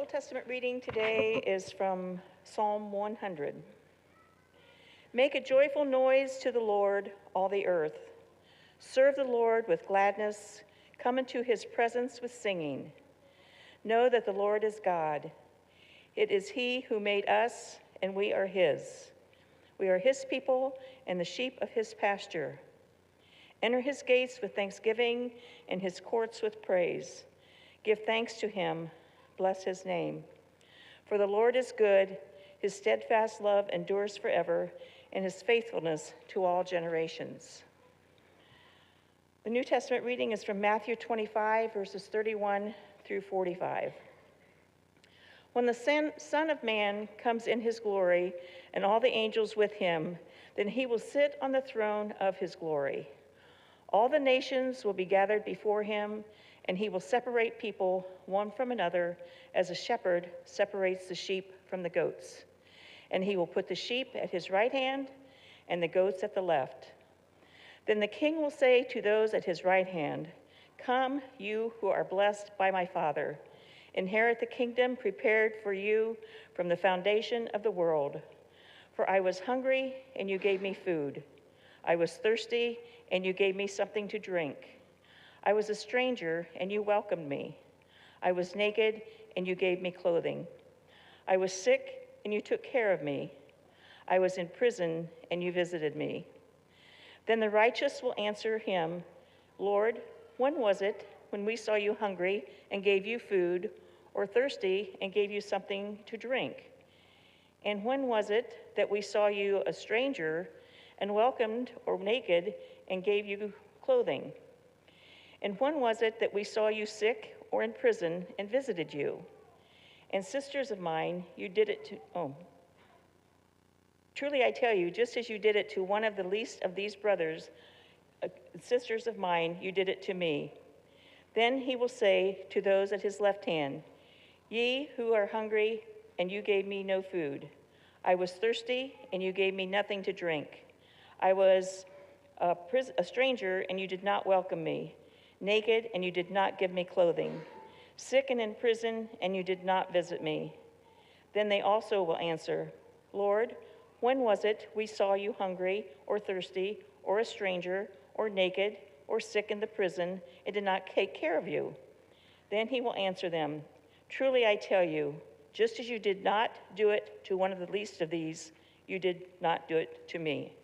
Old Testament reading today is from Psalm 100. Make a joyful noise to the Lord, all the earth. Serve the Lord with gladness. Come into his presence with singing. Know that the Lord is God. It is he who made us, and we are his. We are his people and the sheep of his pasture. Enter his gates with thanksgiving and his courts with praise. Give thanks to him. Bless his name. For the Lord is good. His steadfast love endures forever, and his faithfulness to all generations. The New Testament reading is from Matthew 25, verses 31 through 45. When the Son of Man comes in his glory, and all the angels with him, then he will sit on the throne of his glory. All the nations will be gathered before him, and he will separate people one from another as a shepherd separates the sheep from the goats. And he will put the sheep at his right hand and the goats at the left. Then the king will say to those at his right hand, "Come, you who are blessed by my Father, inherit the kingdom prepared for you from the foundation of the world. For I was hungry, and you gave me food. I was thirsty, and you gave me something to drink. I was a stranger, and you welcomed me. I was naked, and you gave me clothing. I was sick, and you took care of me. I was in prison, and you visited me." Then the righteous will answer him, "Lord, when was it when we saw you hungry and gave you food, or thirsty and gave you something to drink? And when was it that we saw you a stranger and welcomed, or naked and gave you clothing? And when was it that we saw you sick or in prison and visited you?" And sisters of mine, you did it to, truly I tell you, just as you did it to one of the least of these brothers, sisters of mine, you did it to me. Then he will say to those at his left hand, "Ye who are hungry, and you gave me no food. I was thirsty, and you gave me nothing to drink. I was a stranger, and you did not welcome me. Naked, and you did not give me clothing. Sick and in prison, and you did not visit me." Then they also will answer, "Lord, when was it we saw you hungry, or thirsty, or a stranger, or naked, or sick in the prison, and did not take care of you?" Then he will answer them, "Truly I tell you, just as you did not do it to one of the least of these, you did not do it to me."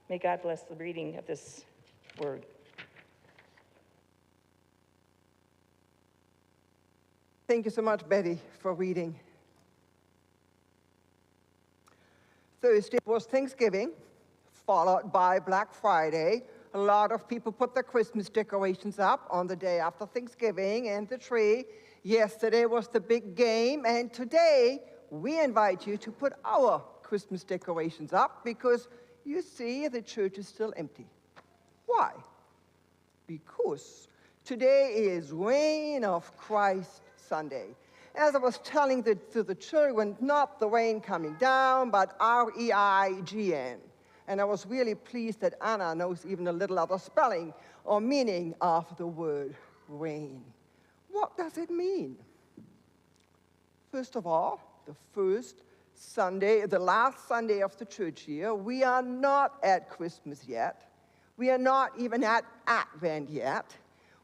May God bless the reading of this word. Thank you so much, Betty, for reading. Thursday was Thanksgiving, followed by Black Friday. A lot of people put their Christmas decorations up on the day after Thanksgiving and the tree. Yesterday was the big game, and today we invite you to put our Christmas decorations up because you see the church is still empty. Why? Because today is Reign of Christ Sunday. As I was telling to the children, not the rain coming down, but R-E-I-G-N. And I was really pleased that Anna knows even a little other spelling or meaning of the word rain. What does it mean? First of all, the first Sunday, the last Sunday of the church year, we are not at Christmas yet. We are not even at Advent yet.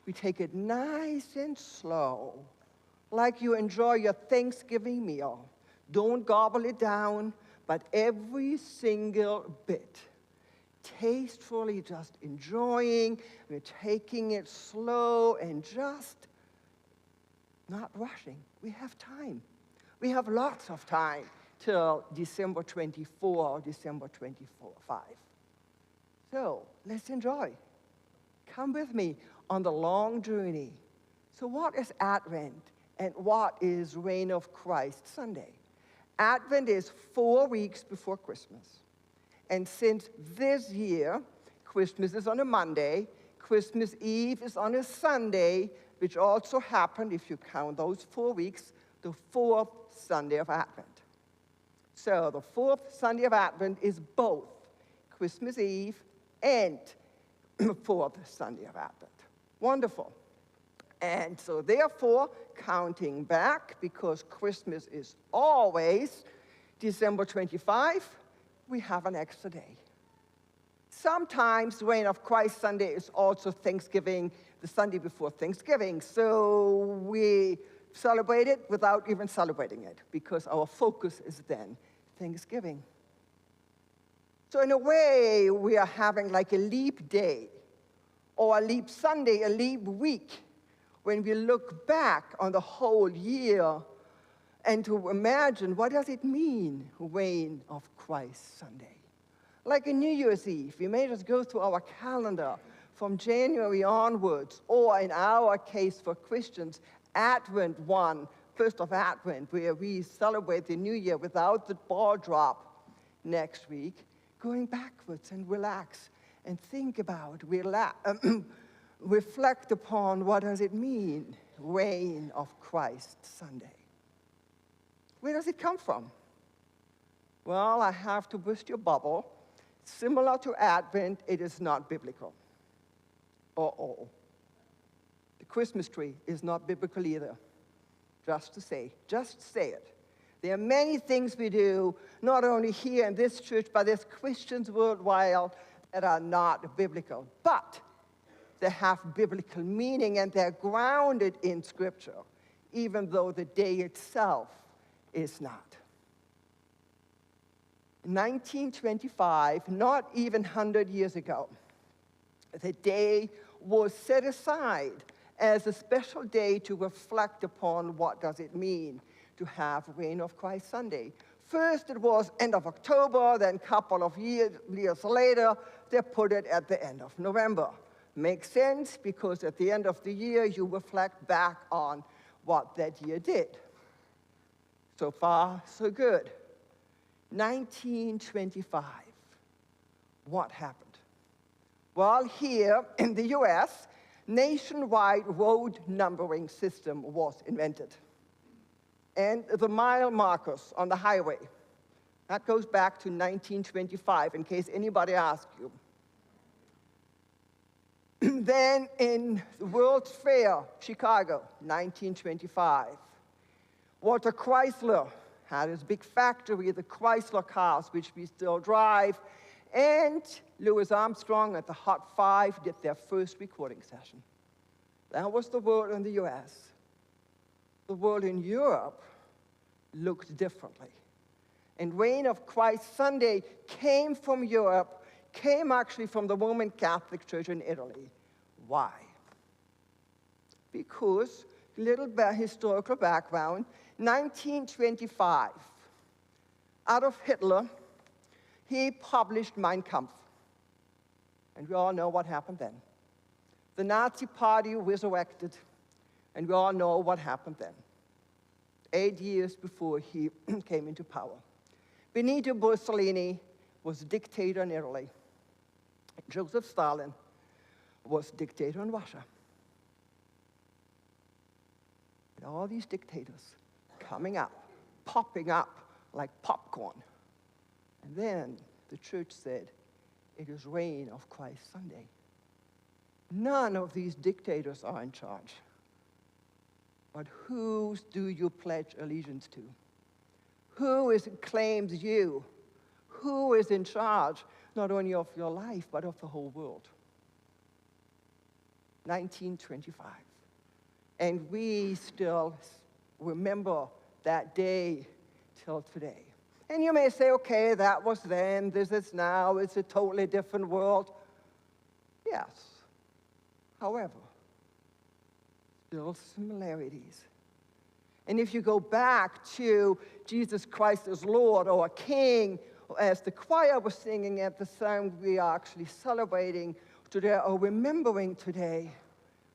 We take it nice and slow, like you enjoy your Thanksgiving meal. Don't gobble it down, but every single bit. Tastefully just enjoying, we're taking it slow and just not rushing. We have time. We have lots of time till December 24 or December 25. So let's enjoy. Come with me on the long journey. So what is Advent? And what is Reign of Christ Sunday? Advent is 4 weeks before Christmas. And since this year, Christmas is on a Monday, Christmas Eve is on a Sunday, which also happened, if you count those 4 weeks, the 4th Sunday of Advent. So the 4th Sunday of Advent is both Christmas Eve and the 4th Sunday of Advent. Wonderful. And so therefore, counting back, because Christmas is always December 25, we have an extra day. Sometimes Reign of Christ Sunday is also Thanksgiving, the Sunday before Thanksgiving. So we celebrate it without even celebrating it, because our focus is then Thanksgiving. So in a way, we are having like a leap day, or a leap Sunday, a leap week, when we look back on the whole year and to imagine, what does it mean, Reign of Christ Sunday? Like a New Year's Eve, we may just go through our calendar from January onwards, or in our case for Christians, Advent 1, first of Advent, where we celebrate the New Year without the ball drop next week, going backwards and relax and think about, reflect upon what does it mean, Reign of Christ Sunday. Where does it come from? Well, I have to burst your bubble. Similar to Advent, it is not biblical. Uh-oh. The Christmas tree is not biblical either. Just say it. There are many things we do, not only here in this church, but there's Christians worldwide that are not biblical. But they have biblical meaning, and they're grounded in Scripture, even though the day itself is not. In 1925, not even 100 years ago, the day was set aside as a special day to reflect upon what does it mean to have Reign of Christ Sunday. First, it was end of October, then a couple of years later, they put it at the end of November. Makes sense, because at the end of the year, you reflect back on what that year did. So far, so good. 1925, what happened? Well, here in the US, nationwide road numbering system was invented. And the mile markers on the highway, that goes back to 1925, in case anybody asks you. Then in the World's Fair, Chicago, 1925, Walter Chrysler had his big factory, the Chrysler cars, which we still drive, and Louis Armstrong at the Hot 5 did their first recording session. That was the world in the US. The world in Europe looked differently. And Reign of Christ Sunday came from Europe, came actually from the Roman Catholic Church in Italy. Why? Because, little historical background, 1925, Adolf Hitler, he published Mein Kampf. And we all know what happened then. The Nazi Party resurrected, and we all know what happened then. 8 years before he came into power. Benito Mussolini was dictator in Italy. Joseph Stalin was dictator in Russia. And all these dictators coming up, popping up like popcorn. And then the church said, it is Reign of Christ Sunday. None of these dictators are in charge. But who do you pledge allegiance to? Who claims you? Who is in charge, not only of your life, but of the whole world? 1925. And we still remember that day till today. And you may say, okay, that was then, this is now, it's a totally different world. Yes. However, still similarities. And if you go back to Jesus Christ as Lord or King, as the choir was singing at the time we are actually celebrating today or remembering today,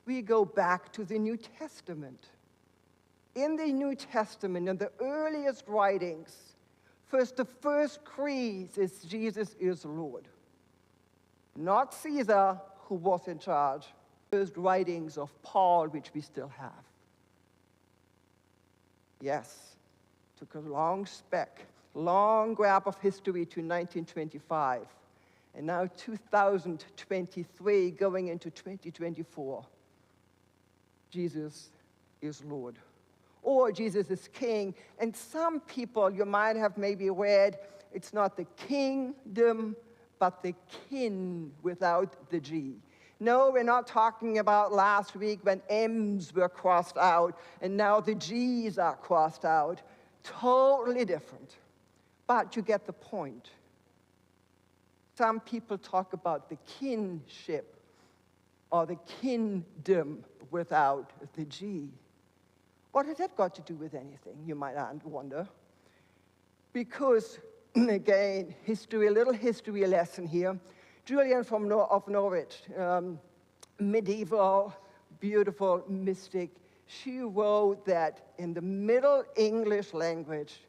we go back to the New Testament. In the New Testament, in the earliest writings, the first creed is Jesus is Lord. Not Caesar, who was in charge. First writings of Paul, which we still have. Yes, took a long grab of history to 1925, and now 2023 going into 2024. Jesus is Lord, or Jesus is King. And some people, you might have maybe read, it's not the kingdom, but the kin without the G. No, we're not talking about last week when M's were crossed out and now the G's are crossed out. Totally different. But you get the point. Some people talk about the kinship or the kingdom without the G. What has that got to do with anything, you might wonder? Because, again, history, a little history lesson here. Julian of Norwich, medieval, beautiful mystic, she wrote that in the Middle English language,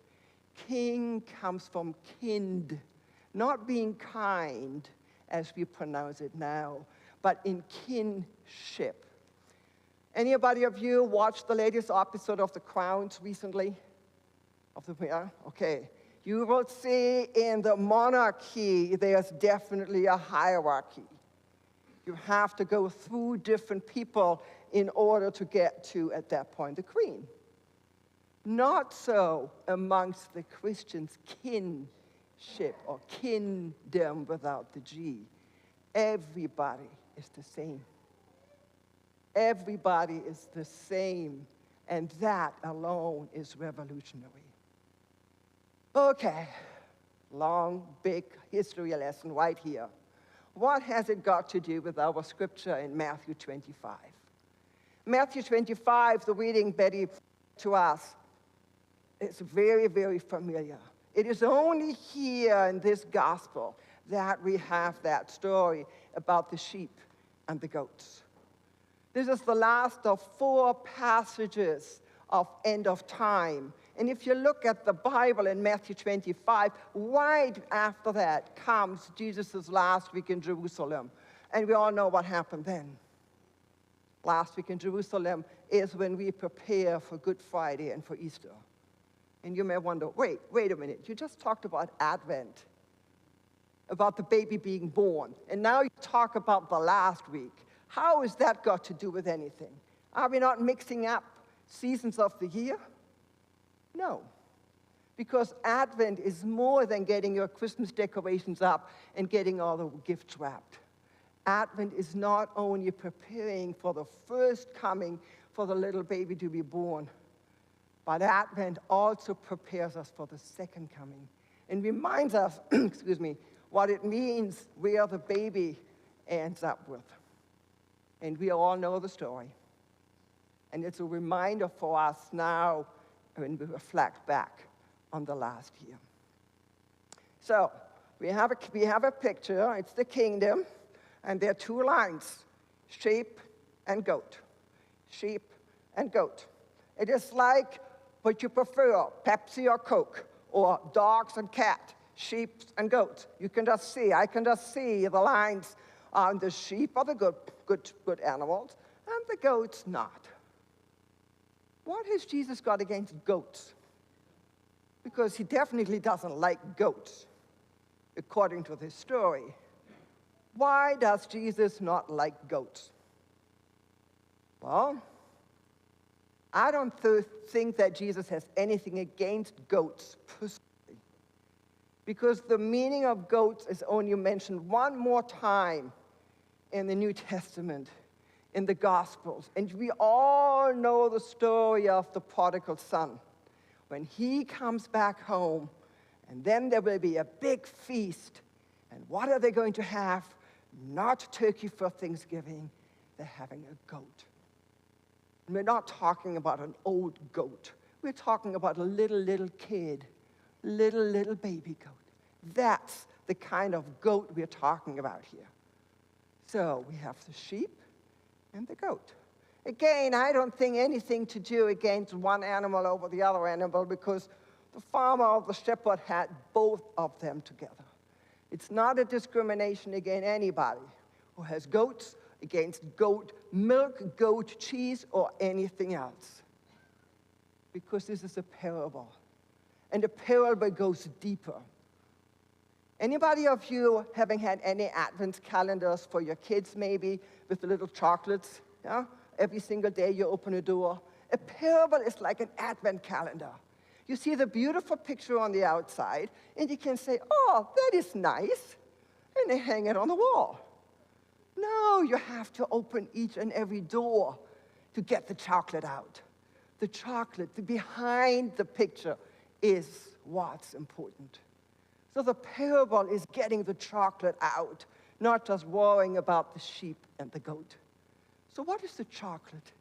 king comes from kind, not being kind as we pronounce it now, but in kinship. Anybody of you watched the latest episode of The Crowns recently? Okay. You will see in the monarchy, there's definitely a hierarchy. You have to go through different people in order to get to, at that point, the queen. Not so amongst the Christians' kinship or kingdom without the G. Everybody is the same. Everybody is the same, and that alone is revolutionary. Okay, long, big history lesson right here. What has it got to do with our scripture in Matthew 25? Matthew 25, the reading Betty to us, is very, very familiar. It is only here in this gospel that we have that story about the sheep and the goats. This is the last of 4 passages of end of time. And if you look at the Bible in Matthew 25, right after that comes Jesus' last week in Jerusalem. And we all know what happened then. Last week in Jerusalem is when we prepare for Good Friday and for Easter. And you may wonder, wait a minute, you just talked about Advent, about the baby being born. And now you talk about the last week. How has that got to do with anything? Are we not mixing up seasons of the year? No, because Advent is more than getting your Christmas decorations up and getting all the gifts wrapped. Advent is not only preparing for the first coming for the little baby to be born, but Advent also prepares us for the second coming and reminds us, excuse me, what it means where the baby ends up with. And we all know the story. And it's a reminder for us now when we reflect back on the last year. So we have a picture. It's the kingdom, and there are 2 lines, sheep and goat. Sheep and goat. It is like what you prefer, Pepsi or Coke, or dogs and cat, sheep and goats. You can just see, I can just see the lines on the sheep are the good animals, and the goats not. What has Jesus got against goats? Because he definitely doesn't like goats, according to this story. Why does Jesus not like goats? Well, I don't think that Jesus has anything against goats personally, because the meaning of goats is only mentioned one more time in the New Testament, in the Gospels. And we all know the story of the prodigal son. When he comes back home, and then there will be a big feast. And what are they going to have? Not turkey for Thanksgiving. They're having a goat. And we're not talking about an old goat. We're talking about a little kid, little baby goat. That's the kind of goat we're talking about here. So we have the sheep and the goat. Again, I don't think anything to do against one animal over the other animal, because the farmer or the shepherd had both of them together. It's not a discrimination against anybody who has goats, against goat milk, goat cheese, or anything else. Because this is a parable. And the parable goes deeper. Anybody of you having had any Advent calendars for your kids, maybe, with the little chocolates? Yeah? every single day you open a door. A parable is like an advent calendar. You see the beautiful picture on the outside, and you can say, oh, that is nice, and they hang it on the wall. No, you have to open each and every door to get the chocolate out. The chocolate, the behind the picture, is what's important. So the parable is getting the chocolate out, not just worrying about the sheep and the goat. So what is the chocolate?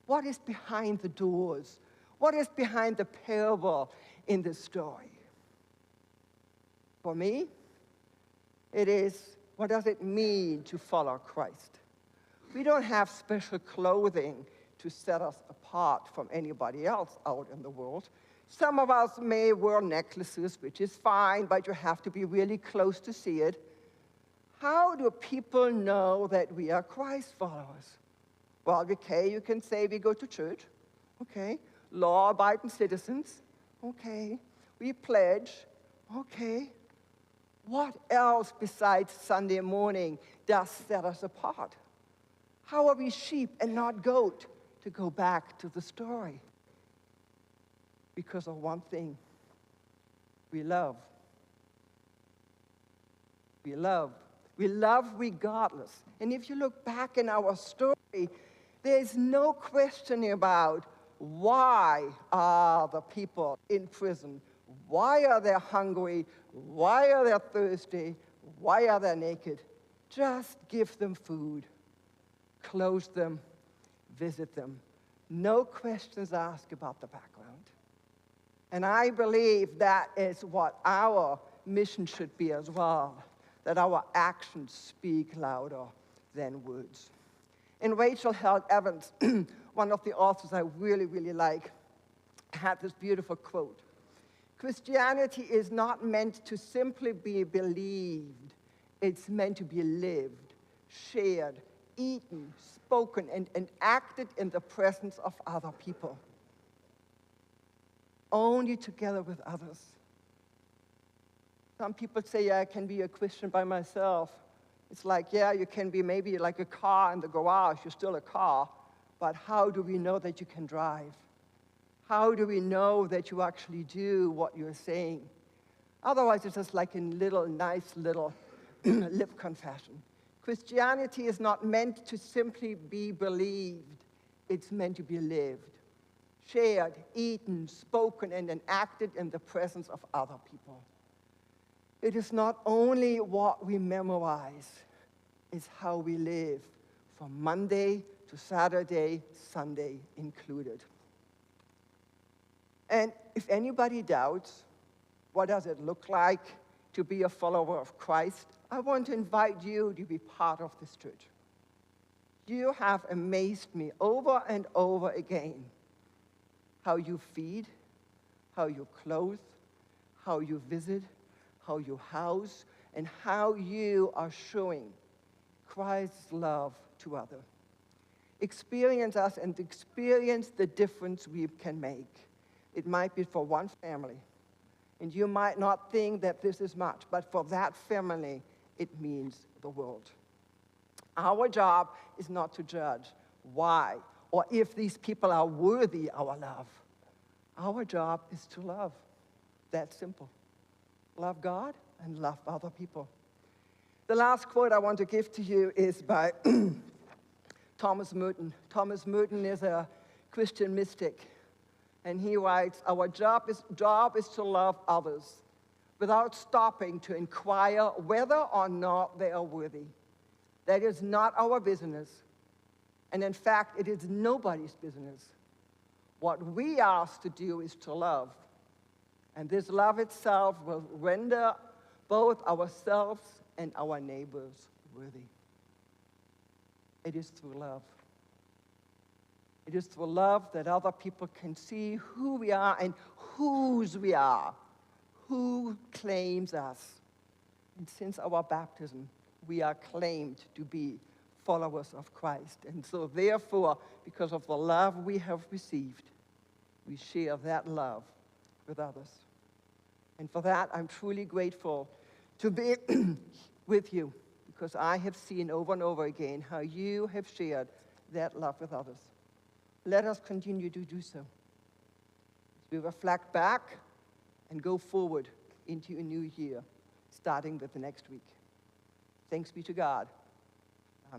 What is behind the doors? What is behind the parable in this story? For me, it is, what does it mean to follow Christ? We don't have special clothing to set us apart from anybody else out in the world. Some of us may wear necklaces, which is fine, but you have to be really close to see it. How do people know that we are Christ followers? Well, okay, you can say we go to church, okay. Law-abiding citizens, okay. We pledge, okay. What else besides Sunday morning does set us apart? How are we sheep and not goat? To go back to the story. Because of one thing, we love. We love. We love regardless. And if you look back in our story, there's no question about why are the people in prison? Why are they hungry? Why are they thirsty? Why are they naked? Just give them food, clothe them, visit them. No questions asked about the background. And I believe that is what our mission should be as well, that our actions speak louder than words. And Rachel Held Evans, one of the authors I really, really like, had this beautiful quote. Christianity is not meant to simply be believed. It's meant to be lived, shared, eaten, spoken, and acted in the presence of other people. Only together with others. Some people say, yeah, I can be a Christian by myself. It's like, yeah, you can be maybe like a car in the garage. You're still a car. But how do we know that you can drive? How do we know that you actually do what you're saying? Otherwise, it's just like a nice little lip confession. Christianity is not meant to simply be believed. It's meant to be lived, shared, eaten, spoken, and enacted in the presence of other people. It is not only what we memorize, it's how we live from Monday to Saturday, Sunday included. And if anybody doubts, what does it look like to be a follower of Christ? I want to invite you to be part of this church. You have amazed me over and over again. How you feed, how you clothe, how you visit, how you house, and how you are showing Christ's love to others. Experience us and experience the difference we can make. It might be for one family, and you might not think that this is much, but for that family, it means the world. Our job is not to judge why or if these people are worthy our love. Our job is to love. That's simple. Love God and love other people. The last quote I want to give to you is by Thomas Merton. Thomas Merton is a Christian mystic, and he writes, our job is to love others without stopping to inquire whether or not they are worthy. That is not our business. And in fact, it is nobody's business. What we are asked to do is to love. And this love itself will render both ourselves and our neighbors worthy. It is through love. It is through love that other people can see who we are and whose we are, who claims us. And since our baptism, we are claimed to be followers of Christ. And so therefore, because of the love we have received, we share that love with others. And for that, I'm truly grateful to be with you, because I have seen over and over again how you have shared that love with others. Let us continue to do so. As we reflect back and go forward into a new year, starting with the next week. Thanks be to God.